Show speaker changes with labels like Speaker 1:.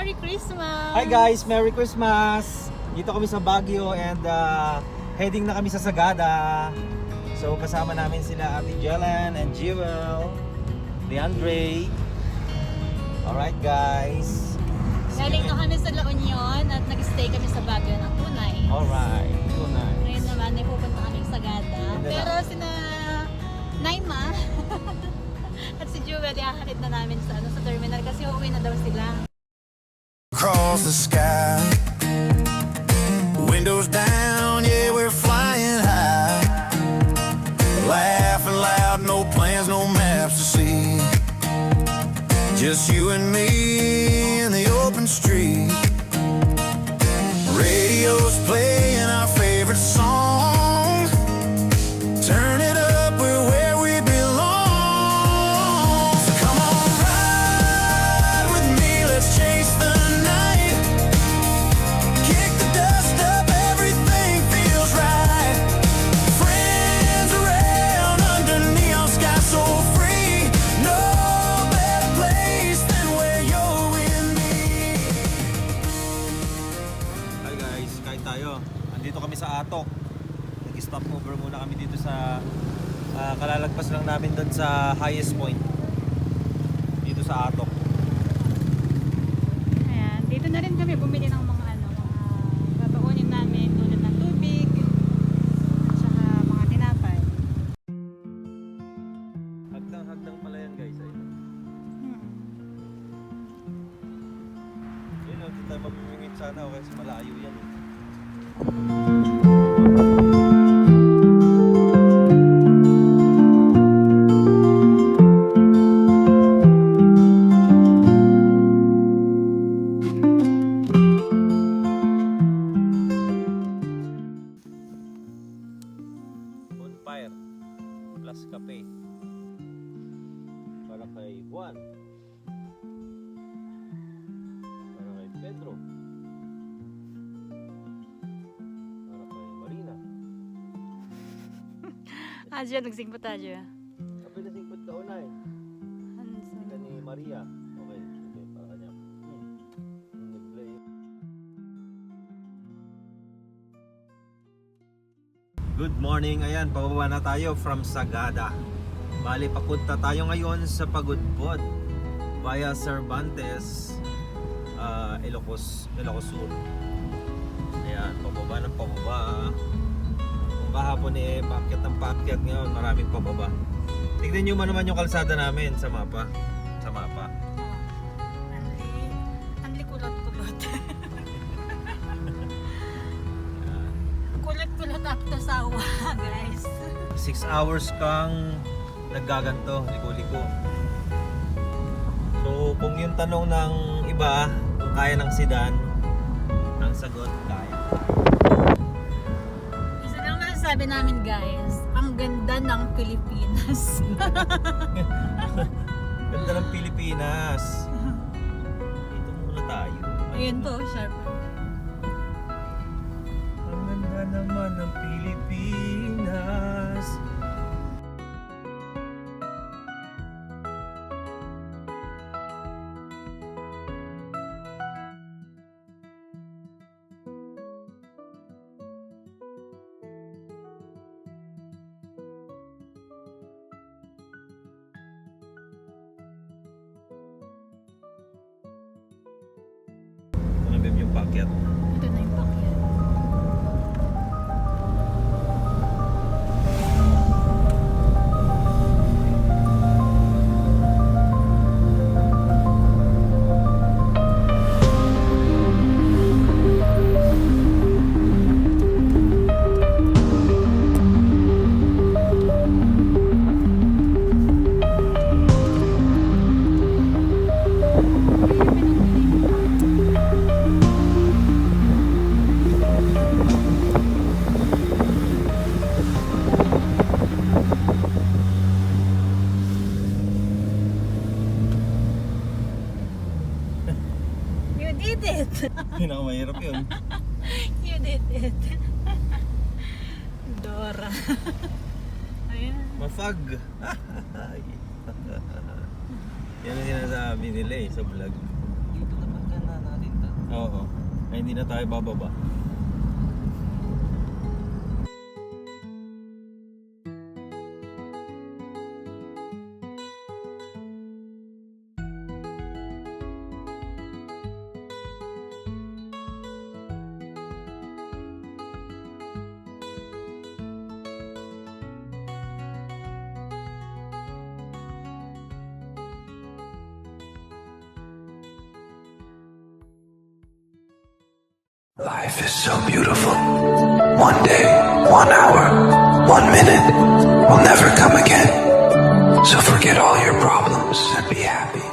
Speaker 1: Merry Christmas!
Speaker 2: Hi guys, Merry Christmas! Dito kami sa Baguio and heading na kami sa Sagada. So kasama namin sila Ate Jelen and Jewel, DeAndre. Alright guys.
Speaker 1: Galing na kami sa La Union at nag-stay kami sa Baguio ng 2 nights.
Speaker 2: Alright, good night.
Speaker 1: Ngayon naman ay pupunta kami sa Sagada. Pero sina Naima at si Jewel iahatid na namin sa terminal kasi uuwi na daw sila.
Speaker 3: Across the sky, windows down, yeah, we're flying high. Laughing loud, no plans, no maps to see. Just you and me in the open street. Radio's playing our favorite songs. Turn it up, we're where we belong. So come on, ride with me, let's chase the night. Kick the dust up, everything feels right. Friends around under neon sky, so free. No better place than where you're with me.
Speaker 2: Hi guys, kain tayo. Andito kami sa Atok. Nag-stop over muna kami dito sa kalalagpas lang namin doon sa highest point. Dito sa Atok.
Speaker 1: Ayan, dito na rin kami bumili ng mga babaunin namin tulad ng tubig at saka mga tinapay.
Speaker 2: Hagdang pala yan guys. Ayun. Yun o, dito tayo mamimingit sana o kasi malayo yan eh. Bonfire plus kape para kay Juan, para kay Pedro, para kay Marina.
Speaker 1: Adyo, nagsingpot Adyo.
Speaker 2: Kape na 50 taon na eh. Ika ni Maria. Okay, sige, para kanya. Nag-play. Good morning, ayan, pababa na tayo from Sagada. Bali, papunta tayo ngayon sa Pagudpod via Cervantes, Ilocos Sur. Ayan, pababa ng pababa. Kung kahapon eh, paakyat ng paakyat, ngayon maraming pababa. Tignan nyo man naman yung kalsada namin sa mapa.
Speaker 1: Anli kulot-kulot. Kulot-kulot up to sawa, guys.
Speaker 2: 6 hours kang naggaganto, liko-liko. So kung yung tanong ng iba kung kaya ng sedan, ang sagot kaya.
Speaker 1: Isa lang masasabi namin, guys, ang ganda ng Pilipinas.
Speaker 2: Ganda ng Pilipinas. Dito muna tayo.
Speaker 1: Ayun po, sharp.
Speaker 2: Ang ganda naman ng Pilipinas. Ano ba yung packet?
Speaker 1: Ito na yung pakyan. You did it!
Speaker 2: Pinakamahirap yun.
Speaker 1: You did it! Dora. Ayan.
Speaker 2: Mafag. Yan ang sinasabi nila eh sa vlog. Dito naman ka na natin Oo. Ay, hindi na tayo bababa.
Speaker 3: Life is so beautiful. One day, 1 hour, 1 minute will never come again. So forget all your problems and be happy.